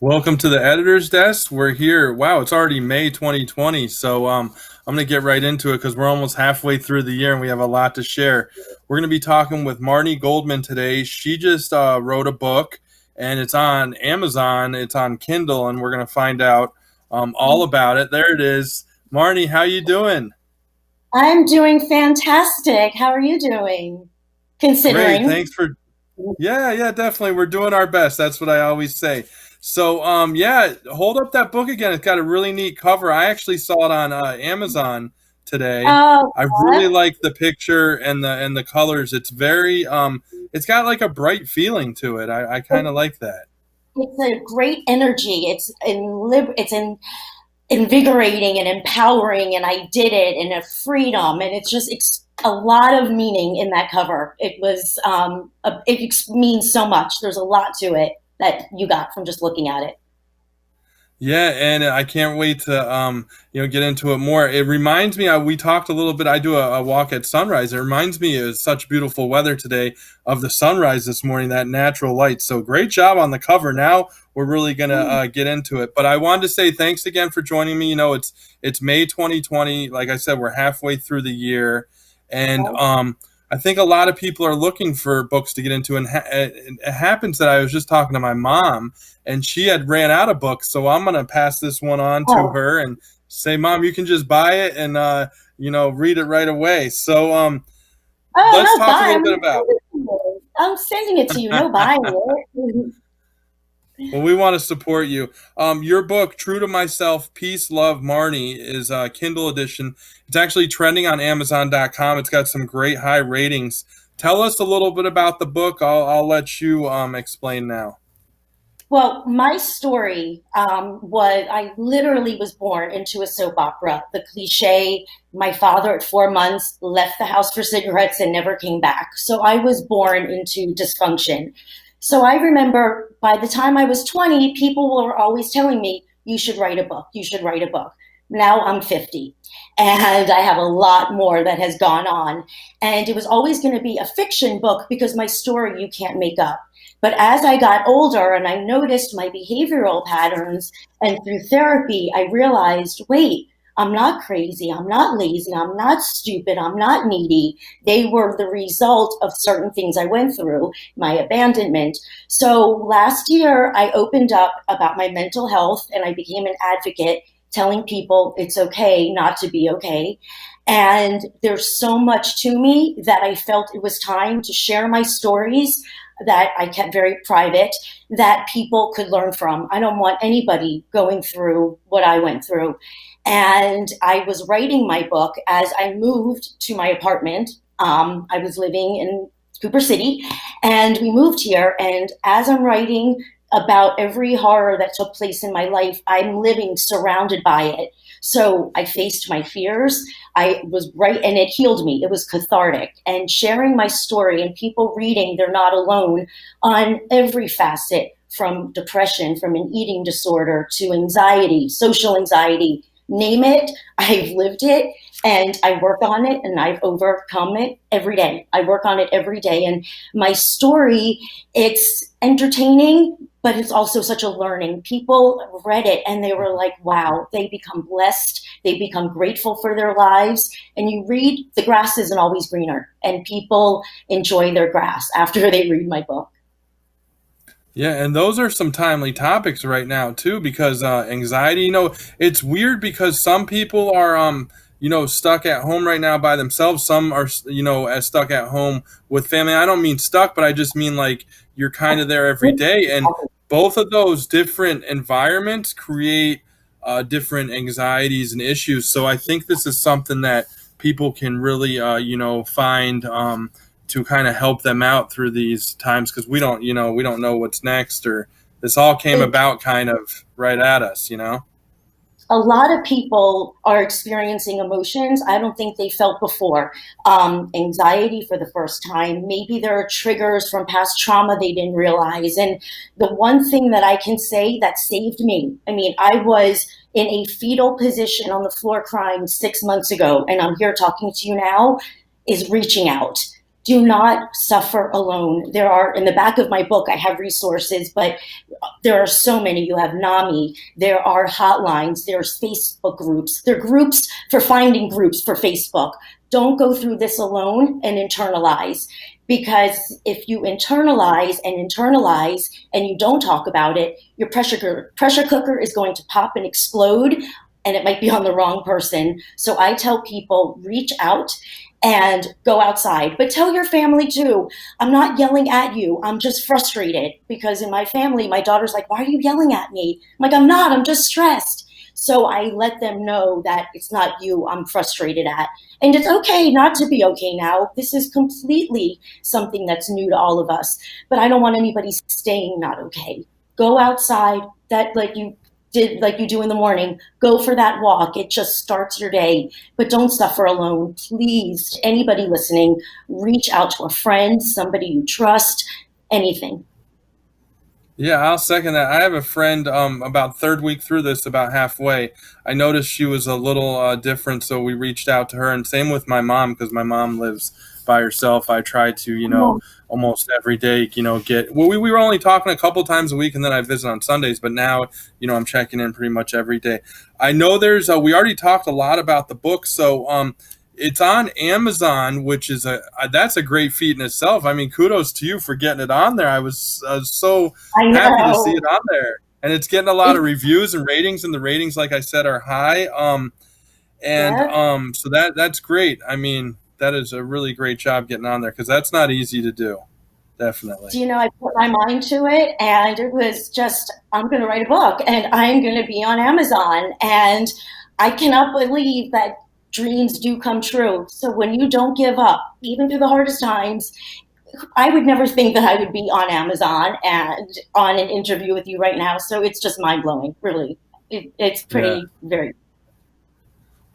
Welcome to the editor's desk. We're here. Wow, it's already May 2020. So I'm going to get right into it because we're almost halfway through the year and we have a lot to share. We're going to be talking with Marni Goldman today. She just wrote a book and it's on Amazon. It's on Kindle, and we're going to find out all about it. There it is. Marni, how you doing? I'm doing fantastic. How are you doing? Great. Considering. Thanks for Yeah, definitely. We're doing our best. That's what I always say. So yeah, hold up that book again. It's got a really neat cover. I actually saw it on Amazon today. Oh, I really what? like the picture and the colors. It's very it's got like a bright feeling to it. I kind of like that. It's a great energy. It's invigorating and empowering, and I did it, and a freedom, and it's a lot of meaning in that cover. It means so much. There's a lot to it that you got from just looking at it. Yeah, and I can't wait to get into it more. It reminds me, we talked a little bit. I do a walk at sunrise. It reminds me of such beautiful weather today, of the sunrise this morning, that natural light. So great job on the cover. Now we're really gonna get into it. But I wanted to say thanks again for joining me. It's May 2020. Like I said, we're halfway through the year, and I think a lot of people are looking for books to get into, and it happens that I was just talking to my mom, and she had ran out of books, so I'm gonna pass this one on to Oh, her and say, "Mom, you can just buy it and read it right away." So oh let's no, talk a bye. little I'm bit gonna about. send it to you. I'm sending it to you. No buying it. Well, we want to support you. Your book, True to Myself, Peace, Love, Marnie, is a Kindle edition. It's actually trending on Amazon.com. It's got some great high ratings. Tell us a little bit about the book. I'll let you explain now. Well, my story was I literally was born into a soap opera. The cliche, my father at 4 months left the house for cigarettes and never came back. So I was born into dysfunction. So I remember by the time I was 20, people were always telling me, you should write a book, you should write a book. Now I'm 50 and I have a lot more that has gone on. And it was always going to be a fiction book because my story you can't make up. But as I got older and I noticed my behavioral patterns, and through therapy, I realized wait, I'm not crazy. I'm not lazy. I'm not stupid. I'm not needy. They were the result of certain things I went through, my abandonment. So last year, I opened up about my mental health and I became an advocate telling people it's okay not to be okay. And there's so much to me that I felt it was time to share my stories that I kept very private that people could learn from. I don't want anybody going through what I went through. And I was writing my book as I moved to my apartment. I was living in Cooper City and we moved here. And as I'm writing about every horror that took place in my life, I'm living surrounded by it. So I faced my fears. I was right, and it healed me. It was cathartic. And sharing my story and people reading, they're not alone on every facet from depression, from an eating disorder to anxiety, social anxiety, name it. I've lived it and I work on it and I've overcome it every day. I work on it every day. And my story, it's entertaining, but it's also such a learning. People read it and they were like, wow, they become blessed. They become grateful for their lives. And you read, the grass isn't always greener, and people enjoy their grass after they read my book. Yeah, and those are some timely topics right now too, because anxiety. It's weird because some people are, stuck at home right now by themselves. Some are, as stuck at home with family. I don't mean stuck, but I just mean like you're kind of there every day, and both of those different environments create different anxieties and issues. So I think this is something that people can really, find. To kind of help them out through these times because we don't know what's next, or this all came It, about kind of right at us. a lot of people are experiencing emotions I don't think they felt before. Anxiety for the first time. Maybe there are triggers from past trauma they didn't realize. And the one thing that I can say that saved me, I mean, I was in a fetal position on the floor crying 6 months ago, and I'm here talking to you now, is reaching out. Do not suffer alone. There are, in the back of my book, I have resources, but there are so many. You have NAMI, there are hotlines, there's Facebook groups, there are groups for finding groups for Facebook. Don't go through this alone and internalize, because if you internalize and you don't talk about it, your pressure cooker is going to pop and explode, and it might be on the wrong person. So I tell people, reach out and go outside. But tell your family too. I'm not yelling at you. I'm just frustrated, because in my family, my daughter's like, "Why are you yelling at me?" I'm like, "I'm not. I'm just stressed." So I let them know that it's not you I'm frustrated at. And it's okay not to be okay now. This is completely something that's new to all of us. But I don't want anybody staying not okay. Go outside, that like you did, like you do in the morning. Go for that walk. It just starts your day. But don't suffer alone. Please, anybody listening, reach out to a friend, somebody you trust, anything. Yeah, I'll second that. I have a friend about third week through this, about halfway. I noticed she was a little different, so we reached out to her. And same with my mom, because my mom lives by herself. I try to, almost every day, get. Well, we were only talking a couple times a week, and then I visit on Sundays. But now, I'm checking in pretty much every day. I know there's. We already talked a lot about the book, so it's on Amazon, which is that's a great feat in itself. I mean, kudos to you for getting it on there. I was so I happy to see know. it on there, and it's getting a lot It, of reviews and ratings. And the ratings, like I said, are high. And yeah. so that's great. I mean, that is a really great job getting on there, because that's not easy to do. Definitely. Do you know, I put my mind to it, and it was just, I'm going to write a book and I'm going to be on Amazon. And I cannot believe that dreams do come true. So when you don't give up, even through the hardest times, I would never think that I would be on Amazon and on an interview with you right now. So it's just mind blowing, really. It's Yeah. pretty, very.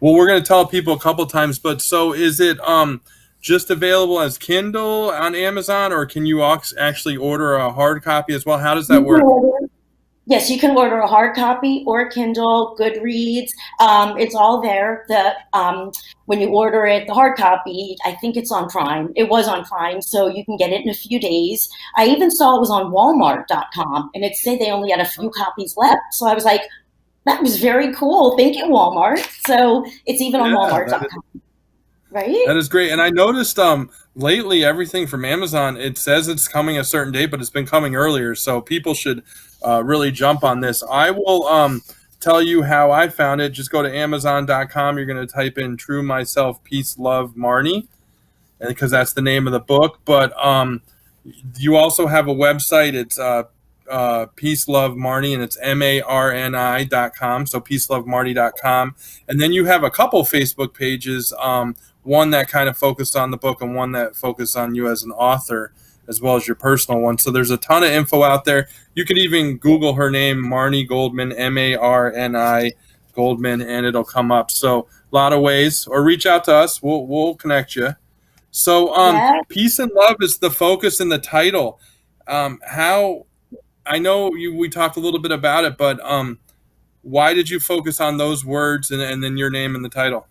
Well, we're going to tell people a couple times, but so is it just available as Kindle on Amazon, or can you actually order a hard copy as well? How does that You can work? order Yes, you can order a hard copy or a Kindle, Goodreads. It's all there. When you order it, the hard copy, I think it's on Prime. It was on Prime, so you can get it in a few days. I even saw it was on Walmart.com, and it said they only had a few copies left. So I was like, that was very cool. Thank you, Walmart. So it's even on Yeah, Walmart.com, right? that is great. And I noticed lately everything from Amazon, it says it's coming a certain date, but it's been coming earlier. So people should really jump on this. I will tell you how I found it. Just go to Amazon.com. You're going to type in True Myself, Peace, Love, Marnie, and because that's the name of the book. But you also have a website. It's Peace Love Marnie, and it's MARNI.com. So peacelovemarnie.com. And then you have a couple Facebook pages, one that kind of focused on the book and one that focused on you as an author, as well as your personal one. So there's a ton of info out there. You could even Google her name, Marni Goldman, MARNI Goldman, and it'll come up. So a lot of ways, or reach out to us. We'll connect you. So, Yeah. peace and love is the focus in the title. How I know we talked a little bit about it, but why did you focus on those words and then your name in the title?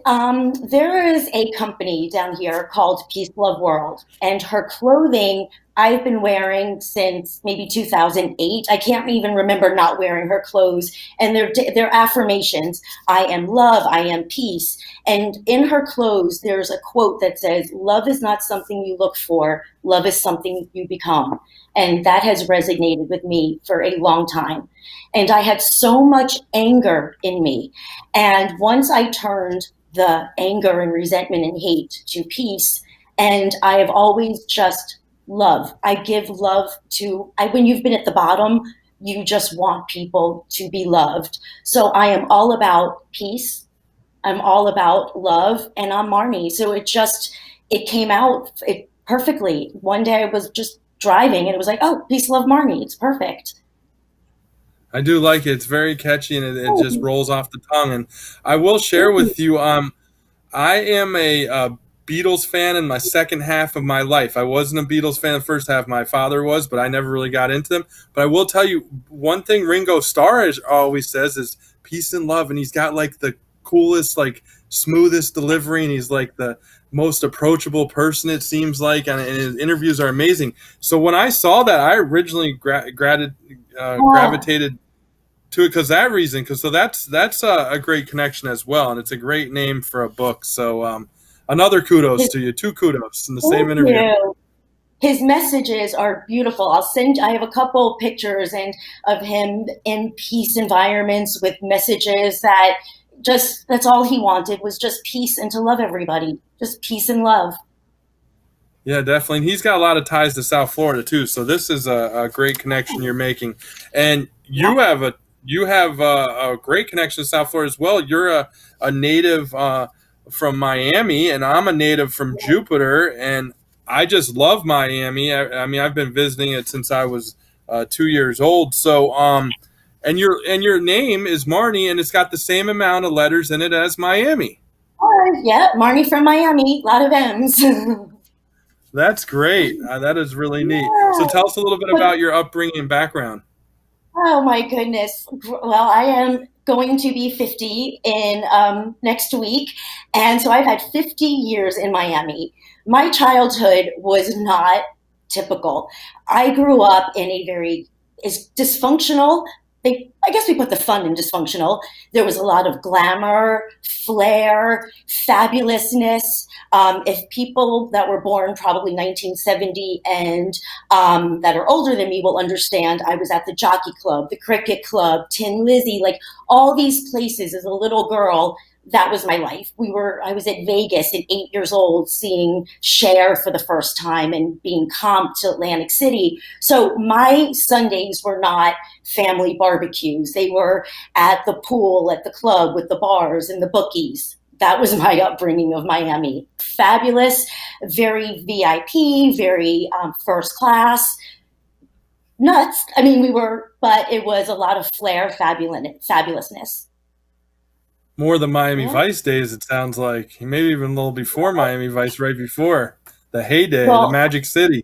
There is a company down here called Peace Love World, and her clothing I've been wearing since maybe 2008. I can't even remember not wearing her clothes. And they're affirmations. I am love. I am peace. And in her clothes, there's a quote that says, "Love is not something you look for. Love is something you become." And that has resonated with me for a long time. And I had so much anger in me. And once I turned the anger and resentment and hate to peace. And I have always just love. I give love when you've been at the bottom, you just want people to be loved. So I am all about peace. I'm all about love, and I'm Marnie. So it came out perfectly. One day I was just driving and it was like, oh, peace, love, Marnie. It's perfect. I do like it. It's very catchy and it just rolls off the tongue. And I will share with you, I am a Beatles fan in my second half of my life. I wasn't a Beatles fan the first half. My father was, but I never really got into them. But I will tell you one thing Ringo Starr always says is peace and love. And he's got like the coolest, like smoothest delivery, and he's like the most approachable person, it seems like, and his interviews are amazing. So when I saw that, I originally Oh, gravitated to it because that reason. Because so that's a great connection as well, and it's a great name for a book. So another kudos his, to you, two kudos in the same thank interview. you. His messages are beautiful. I have a couple pictures and of him in peace environments with messages that that's all he wanted was just peace and to love everybody. Just peace and love. Yeah, definitely. And he's got a lot of ties to South Florida too. So this is a great connection you're making, and Yeah. you have a great connection to South Florida as well. You're a native from Miami, and I'm a native from Jupiter, and I just love Miami. I mean, I've been visiting it since I was 2 years old. So and your name is Marnie, and it's got the same amount of letters in it as Miami. Yeah, Marnie from Miami, a lot of M's. That's great. That is really neat. So Yeah. tell us a little bit But about your upbringing and background. oh my goodness. Well, I am going to be 50 in next week. And so I've had 50 years in Miami. My childhood was not typical. I grew up in a very is dysfunctional. I guess we put the fun in dysfunctional. There was a lot of glamour, flair, fabulousness. If people that were born probably 1970 and that are older than me will understand. I was at the Jockey Club, the Cricket Club, Tin Lizzy, like all these places as a little girl. That was my life. I was at Vegas at 8 years old, seeing Cher for the first time and being comped to Atlantic City. So my Sundays were not family barbecues. They were at the pool, at the club with the bars and the bookies. That was my upbringing of Miami. Fabulous, very VIP, very first class. Nuts. I mean, but it was a lot of flair, fabulousness. More the Miami Yeah. Vice days, it sounds like. Maybe even a little before Miami Vice, right before the heyday, the Well, Magic City.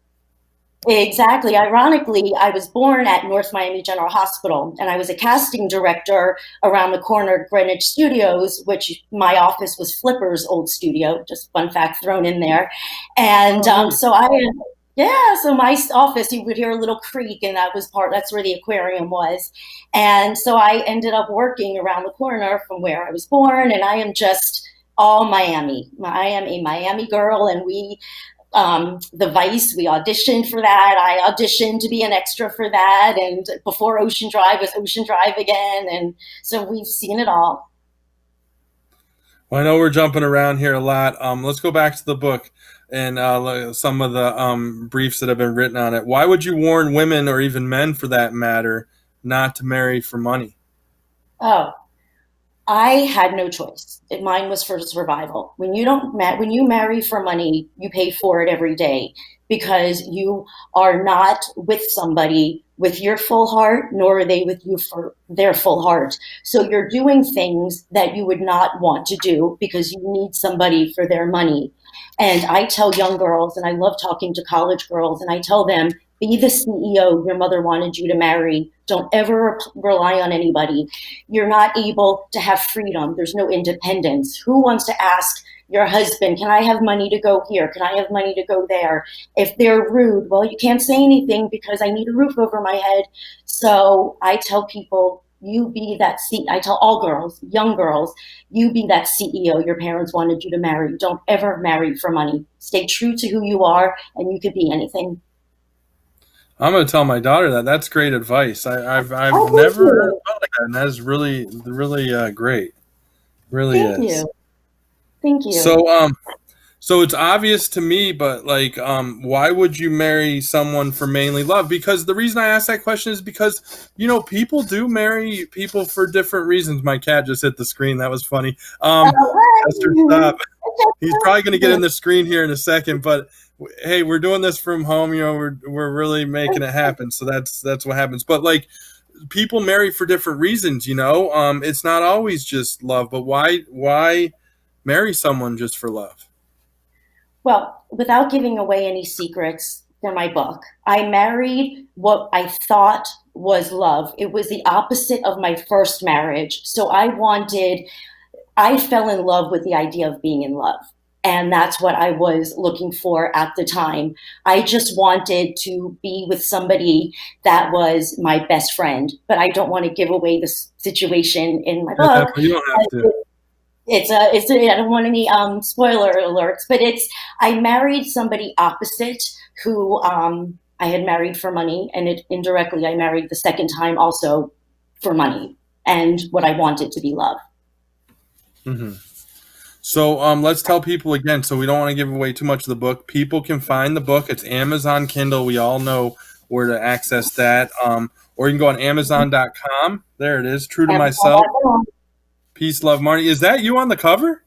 exactly. Ironically, I was born at North Miami General Hospital, and I was a casting director around the corner at Greenwich Studios, which my office was Flipper's old studio. Just fun fact thrown in there. And Oh, neat. yeah, so my office, you would hear a little creak, and that's where the aquarium was. And so I ended up working around the corner from where I was born, and I am just all Miami. I am a Miami girl, and the Vice, we auditioned for that. I auditioned to be an extra for that. And before Ocean Drive was Ocean Drive again. And so we've seen it all. Well, I know we're jumping around here a lot. Let's go back to the book and some of the briefs that have been written on it. Why would you warn women, or even men for that matter, not to marry for money? Oh, I had no choice. Mine was for survival. When you marry for money, you pay for it every day because you are not with somebody with your full heart, nor are they with you for their full heart. So you're doing things that you would not want to do because you need somebody for their money. And I tell young girls, and I love talking to college girls, and I tell them, be the CEO your mother wanted you to marry. Don't ever rely on anybody. You're not able to have freedom. There's no independence. Who wants to ask your husband, can I have money to go here? Can I have money to go there? If they're rude, well, you can't say anything because I need a roof over my head. So I tell people, I tell all girls, young girls, you be that CEO your parents wanted you to marry. Don't ever marry for money. Stay true to who you are, and you could be anything. I'm going to tell my daughter that. That's great advice. I've Oh, thank never heard you. about that, and that is really great. Really Thank is. you. Thank you. So so it's obvious to me, but like, why would you marry someone for mainly love? Because the reason I ask that question is because people do marry people for different reasons. My cat just hit the screen. That was funny. Chester, stop. He's probably going to get in the screen here in a second, but hey, we're doing this from home. We're really making it happen. So that's what happens. But like, people marry for different reasons. It's not always just love. But why marry someone just for love? Well, without giving away any secrets for my book, I married what I thought was love. It was the opposite of my first marriage. So I wanted I fell in love with the idea of being in love. And that's what I was looking for at the time. I just wanted to be with somebody that was my best friend, but I don't want to give away the situation in my Yeah, book. you don't have to. I don't want any spoiler alerts, but I married somebody opposite who I had married for money, and indirectly I married the second time also for money and what I wanted to be love. Hmm. So let's tell people again, so we don't want to give away too much of the book. People can find the book. It's Amazon Kindle. We all know where to access that. Or you can go on Amazon.com. There it is. True to myself. Amazon.com. Peace, love, Marty. Is that you on the cover?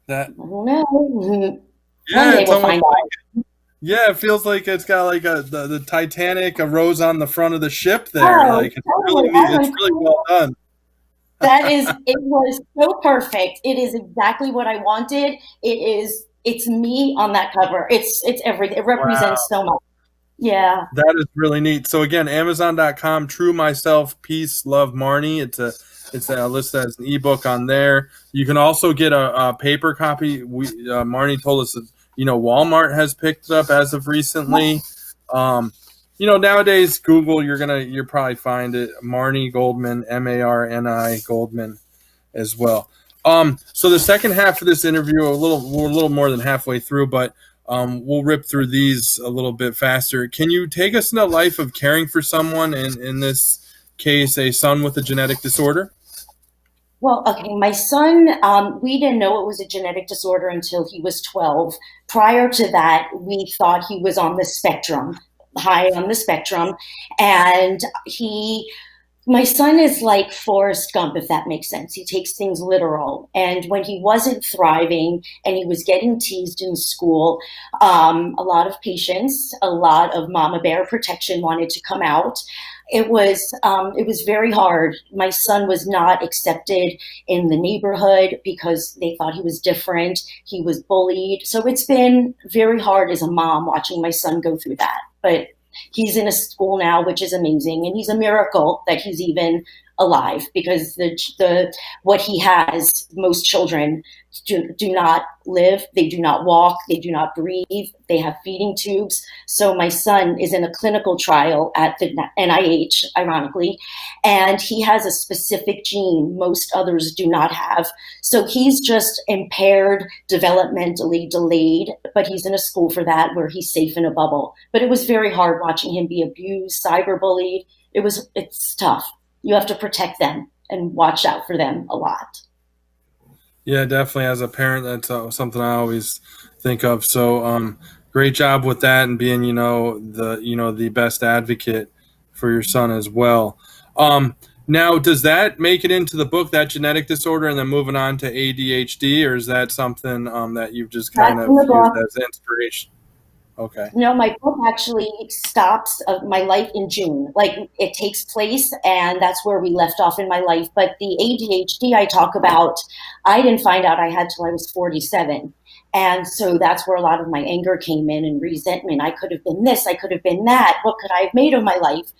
That I don't know. One yeah, day it's we'll almost find out. like yeah, it feels like it's got like the Titanic, a rose on the front of the ship there. Oh, Like it's totally. really neat. It's really well done. It was so perfect. It is exactly what I wanted. It's me on that cover. It's everything. It represents Wow. so much. Yeah. That is really neat. So again, Amazon.com, True Myself, Peace, Love, Marnie. It's listed as an ebook on there. You can also get a paper copy. Marnie told us that Walmart has picked it up as of recently. Um, nowadays Google, you'll probably find it. Marni Goldman, Marni Goldman as well. So the second half of this interview, we're a little more than halfway through, but we'll rip through these a little bit faster. Can you take us in a life of caring for someone, in this case, a son with a genetic disorder? Well, okay, my son, we didn't know it was a genetic disorder until he was 12. Prior to that, we thought he was on the spectrum, high on the spectrum. And my son is like Forrest Gump, if that makes sense. He takes things literal. And when he wasn't thriving and he was getting teased in school, a lot of patients, a lot of mama bear protection wanted to come out. It was very hard. My son was not accepted in the neighborhood because they thought he was different. He was bullied. So it's been very hard as a mom watching my son go through that. But he's in a school now, which is amazing, and he's a miracle that he's even alive because the what he has, most children do not live, they do not walk, they do not breathe, they have feeding tubes. So my son is in a clinical trial at the NIH, ironically, and he has a specific gene most others do not have. So he's just impaired, developmentally delayed, but he's in a school for that where he's safe in a bubble. But it was very hard watching him be abused, cyberbullied. It's tough. You have to protect them and watch out for them a lot. Yeah, definitely. As a parent, that's something I always think of. So, great job with that and being, the best advocate for your son as well. Now, does that make it into the book, that genetic disorder, and then moving on to ADHD, or is that something that you've just kind That's in of the used book. as inspiration? Okay. No, my book actually stops my life in June. Like it takes place, and that's where we left off in my life. But the ADHD I talk about, I didn't find out I had till I was 47. And so that's where a lot of my anger came in and resentment. I could have been this, I could have been that. What could I have made of my life?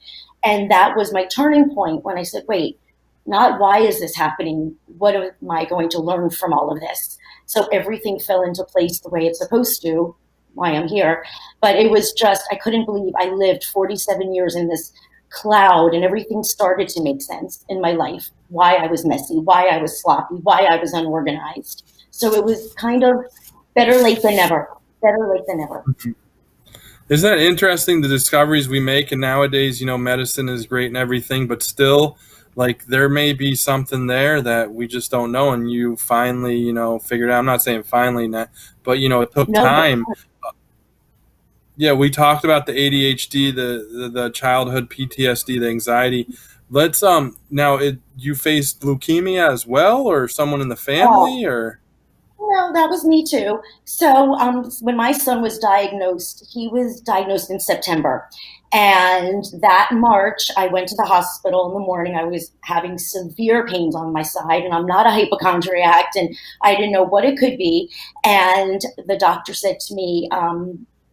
And that was my turning point when I said, wait, not why is this happening? What am I going to learn from all of this? So everything fell into place the way it's supposed to, why I'm here. But it was just, I couldn't believe I lived 47 years in this cloud and everything started to make sense in my life. Why I was messy, why I was sloppy, why I was unorganized. So it was kind of better late than never. Better late than never. Isn't that interesting, the discoveries we make? And nowadays, medicine is great and everything, but still, like, there may be something there that we just don't know. And you finally, figured out. I'm not saying finally, not, but, it took No, time. Yeah, we talked about the ADHD, the childhood PTSD, the anxiety. Let's now, you faced leukemia as well, or someone in the oh, family, or no, that was me too. So when my son was diagnosed, he was diagnosed in September. And that March, I went to the hospital in the morning. I was having severe pains on my side, and I'm not a hypochondriac, and I didn't know what it could be. And the doctor said to me,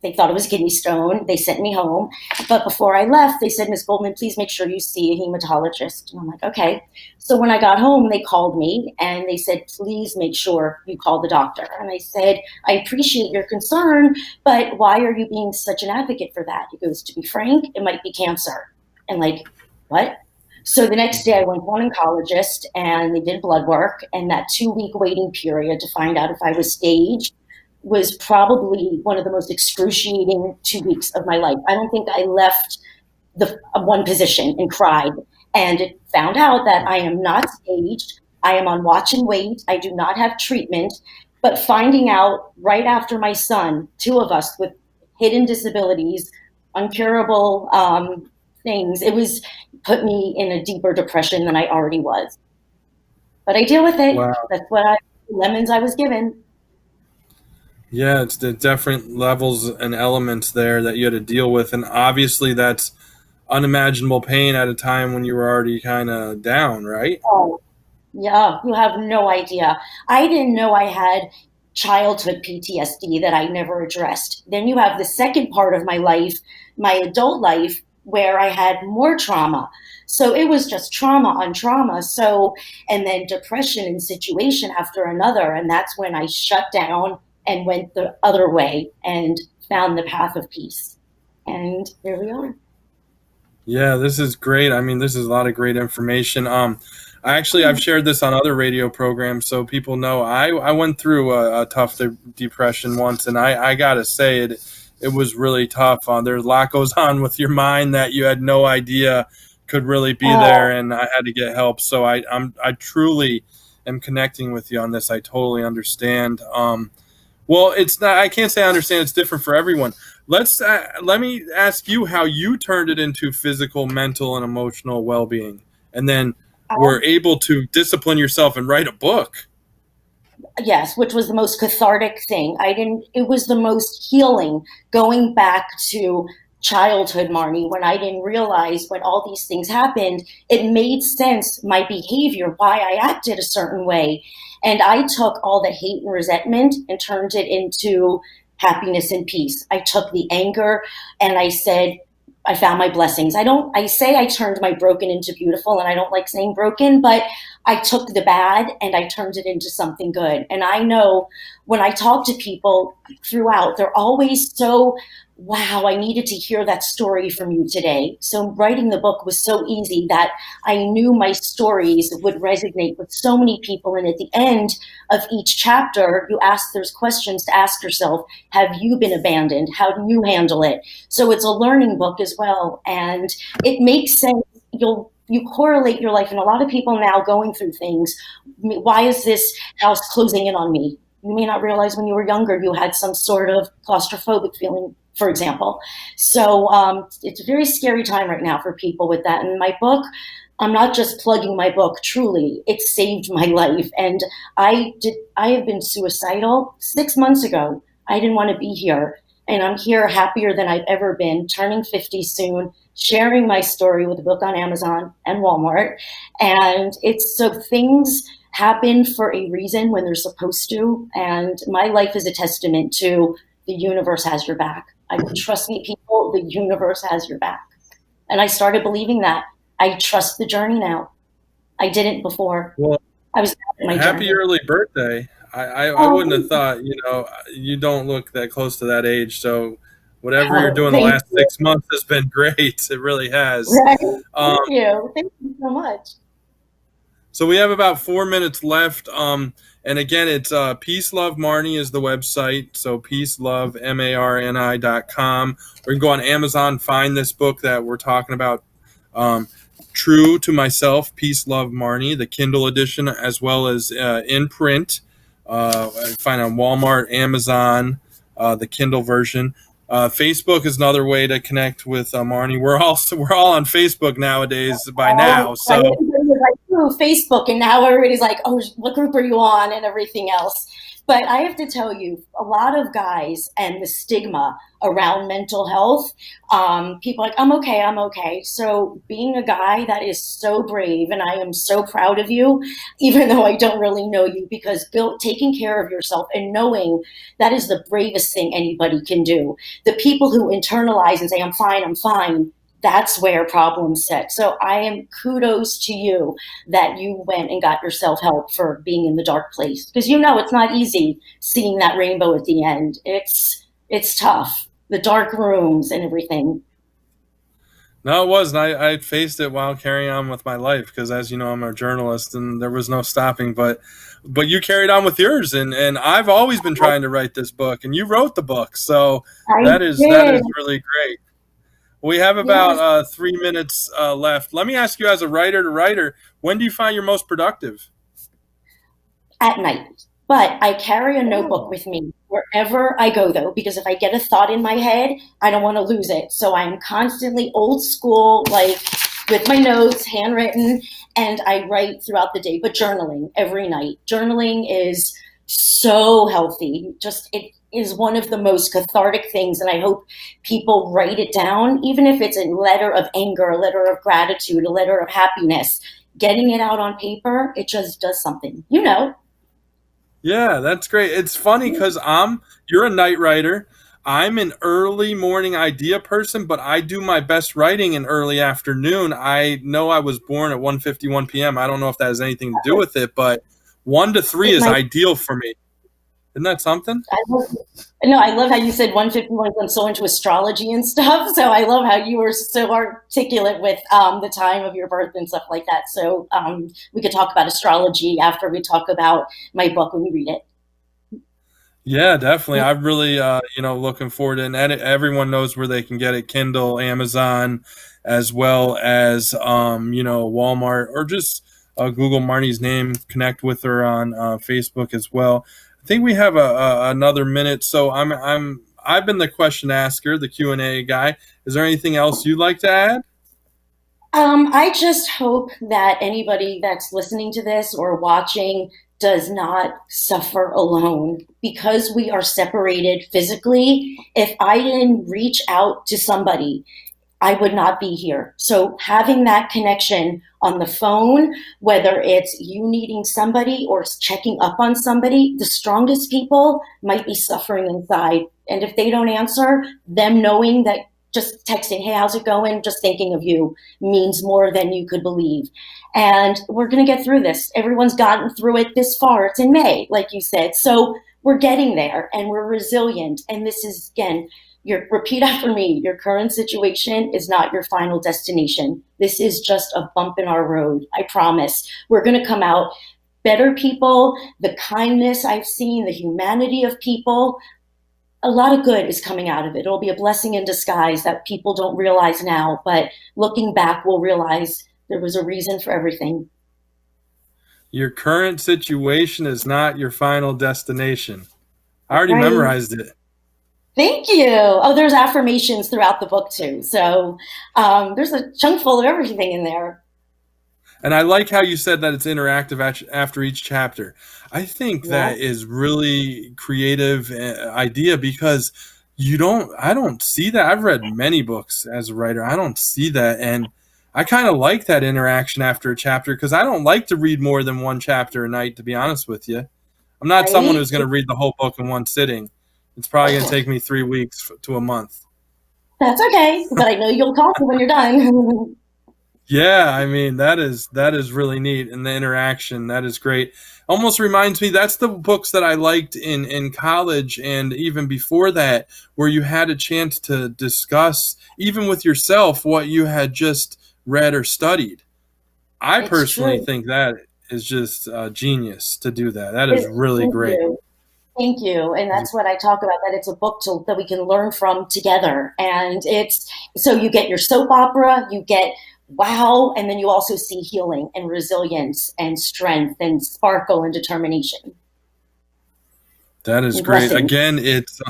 They thought it was kidney stone. They sent me home. But before I left, they said, Miss Goldman, please make sure you see a hematologist. And I'm like, okay. So when I got home, they called me and they said, please make sure you call the doctor. And I said, I appreciate your concern, but why are you being such an advocate for that? He goes, to be frank, it might be cancer. And like, what? So the next day I went to an oncologist and they did blood work, and that 2 week waiting period to find out if I was staged was probably one of the most excruciating 2 weeks of my life. I don't think I left the one position and cried, and found out that I am not staged. I am on watch and wait. I do not have treatment. But finding out right after my son, two of us with hidden disabilities, uncurable things, it was put me in a deeper depression than I already was. But I deal with it. Wow. That's lemons I was given. Yeah, it's the different levels and elements there that you had to deal with, and obviously that's unimaginable pain at a time when you were already kind of down, right? Oh, yeah, you have no idea. I didn't know I had childhood PTSD that I never addressed. Then you have the second part of my life, my adult life, where I had more trauma. So it was just trauma on trauma. So, and then depression and situation after another. And that's when I shut down and went the other way and found the path of peace. And here we are. Yeah, this is great. I mean, this is a lot of great information. I've shared this on other radio programs, so people know I went through a tough depression once, and I gotta say it was really tough. There's a lot goes on with your mind that you had no idea could really be there, Oh, and I had to get help. So I truly am connecting with you on this. I totally understand. Well, it's not. I can't say I understand. It's different for everyone. Let me ask you how you turned it into physical, mental, and emotional well-being, and then were able to discipline yourself and write a book. yes, which was the most cathartic thing. I didn't, it was the most healing going back to childhood, Marnie, when I didn't realize when all these things happened, it made sense, my behavior, why I acted a certain way. And I took all the hate and resentment and turned it into happiness and peace. I took the anger and I said, I found my blessings. I say I turned my broken into beautiful, and I don't like saying broken, but I took the bad and I turned it into something good. And I know when I talk to people throughout, they're always so, wow, I needed to hear that story from you today. So writing the book was so easy that I knew my stories would resonate with so many people. And at the end of each chapter, there's questions to ask yourself. Have you been abandoned? How do you handle it? So it's a learning book as well. And it makes sense. You correlate your life, and a lot of people now going through things. Why is this house closing in on me? You may not realize when you were younger you had some sort of claustrophobic feeling, for example. So it's a very scary time right now for people with that. And my book, I'm not just plugging my book. Truly, it saved my life. And I have been suicidal 6 months ago. I didn't want to be here, and I'm here happier than I've ever been. Turning 50 soon, sharing my story with a book on Amazon and Walmart. And it's so things happen for a reason when they're supposed to. And my life is a testament to the universe has your back. Trust me, people, the universe has your back. And I started believing that. I trust the journey now. I didn't before. Well, I was in my happy journey. early birthday. I wouldn't have Oh, thought, you don't look that close to that age. So whatever you're doing the thank last you. 6 months has been great. It really has. Right? Um, Thank you. Thank you so much. so we have about 4 minutes left. And again, it's Peace Love Marni is the website. So Peace Love MARNI.com. Or you can go on Amazon, find this book that we're talking about. True to Myself, Peace Love Marni, the Kindle edition, as well as in print. Find on Walmart, Amazon, the Kindle version. Facebook is another way to connect with Marni. We're all on Facebook nowadays by now. Right. So Everybody was like, "Ooh, Facebook," and now everybody's like, "Oh, what group are you on?" and everything else. But I have to tell you, a lot of guys and the stigma around mental health, people are like, I'm okay, I'm okay. So being a guy, that is so brave, and I am so proud of you, even though I don't really know you, because taking care of yourself and knowing that is the bravest thing anybody can do. The people who internalize and say, I'm fine, that's where problems sit. So I am kudos to you that you went and got yourself help for being in the dark place, because it's not easy seeing that rainbow at the end. It's tough, the dark rooms and everything. No, it wasn't. I faced it while carrying on with my life because, as you know, I'm a journalist, and there was no stopping. But you carried on with yours, and I've always been trying to write this book, and you wrote the book, so I that is did. really great. We have about Yes. 3 minutes left. Let me ask you, as a writer to writer, when do you find you're most productive? At night. But I carry a notebook Oh. with me wherever I go, though, because if I get a thought in my head, I don't want to lose it. So I'm constantly old school, like with my notes, handwritten, and I write throughout the day, but journaling every night. Journaling is so healthy. Just it is one of the most cathartic things, and I hope people write it down, even if it's a letter of anger, a letter of gratitude, a letter of happiness. Getting it out on paper, it just does something. Yeah, that's great. It's funny because you're a night writer. I'm an early morning idea person, but I do my best writing in early afternoon. I know I was born at 1:51 p.m. I don't know if that has anything to do with it, but 1 to 3 It is might. ideal for me. Isn't that something? I love, no, I love how you said 151. I'm so into astrology and stuff. So I love how you were so articulate with the time of your birth and stuff like that. So we could talk about astrology after we talk about my book when we read it. Yeah, definitely. I'm really, looking forward to it. And everyone knows where they can get it: Kindle, Amazon, as well as, Walmart, or just Google Marnie's name. Connect with her on Facebook as well. I think we have another minute, so I've been the question asker, the Q&A guy. Is there anything else you'd like to add? I just hope that anybody that's listening to this or watching does not suffer alone because we are separated physically. If I didn't reach out to somebody, I would not be here. So having that connection on the phone, whether it's you needing somebody or checking up on somebody, the strongest people might be suffering inside. And if they don't answer, them knowing that just texting, hey, how's it going? Just thinking of you means more than you could believe. And we're going to get through this. Everyone's gotten through it this far. It's in May, like you said. So we're getting there and we're resilient. And this is, again, repeat after me. Your current situation is not your final destination. This is just a bump in our road. I promise. We're going to come out better people. The kindness I've seen, the humanity of people, a lot of good is coming out of it. It'll be a blessing in disguise that people don't realize now, but looking back, we'll realize there was a reason for everything. Your current situation is not your final destination. I That's already right. memorized it. Thank you. Oh, there's affirmations throughout the book too. So there's a chunk full of everything in there. And I like how you said that it's interactive after each chapter. I think Yeah, that is really creative idea because I don't see that. I've read many books as a writer. I don't see that. And I kind of like that interaction after a chapter because I don't like to read more than one chapter a night, to be honest with you. I'm not someone right. who's going to read the whole book in one sitting. It's probably going to take me 3 weeks to a month. That's okay, but I know you'll call me when you're done. Yeah, I mean that is really neat, and the interaction that is great. Almost reminds me that's the books that I liked in college and even before that, where you had a chance to discuss even with yourself what you had just read or studied. I It's personally true. think that is just genius to do that. That is really Thank great. you. Thank you. And that's what I talk about, that it's a book that we can learn from together. And it's so you get your soap opera, you get wow, and then you also see healing and resilience and strength and sparkle and determination That is and great. blessing. Again, it's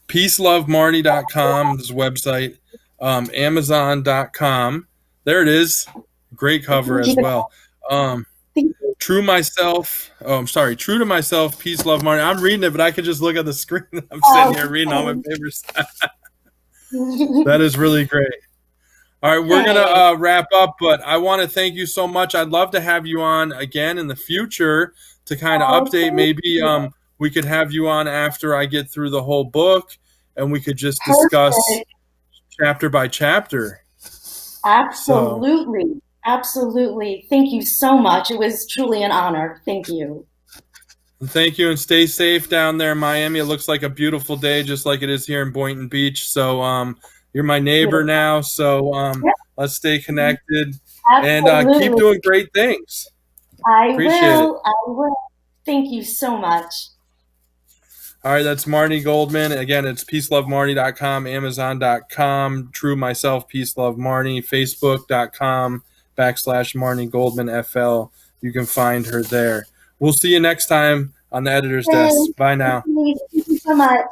peacelovemarty.com, this website, amazon.com. There it is. Great cover as Keep it well. Um, going. True myself. Oh, I'm sorry. True to myself. Peace, love, Marni. I'm reading it, but I could just look at the screen. I'm sitting here reading all my Oh, papers. That okay. is really great. All right, we're gonna Thanks. wrap up, but I want to thank you so much. I'd love to have you on again in the future to kind of Oh, update. thank Maybe you. we could have you on after I get through the whole book, and we could just discuss Perfect. chapter by chapter. So, Absolutely. Absolutely. Thank you so much. It was truly an honor. Thank you. thank you, and stay safe down there in Miami. It looks like a beautiful day, just like it is here in Boynton Beach. So, you're my neighbor Beautiful. now. So, Yep. let's stay connected and keep Absolutely. doing great things. I Appreciate it. will. I will. Thank you so much. All right, that's Marni Goldman. Again, it's peacelovemarni.com, amazon.com, True Myself, Peace Love Marni, facebook.com /Marni Goldman FL. You can find her there. We'll see you next time on the editor's desk. Thanks. Bye now. Thank you so much.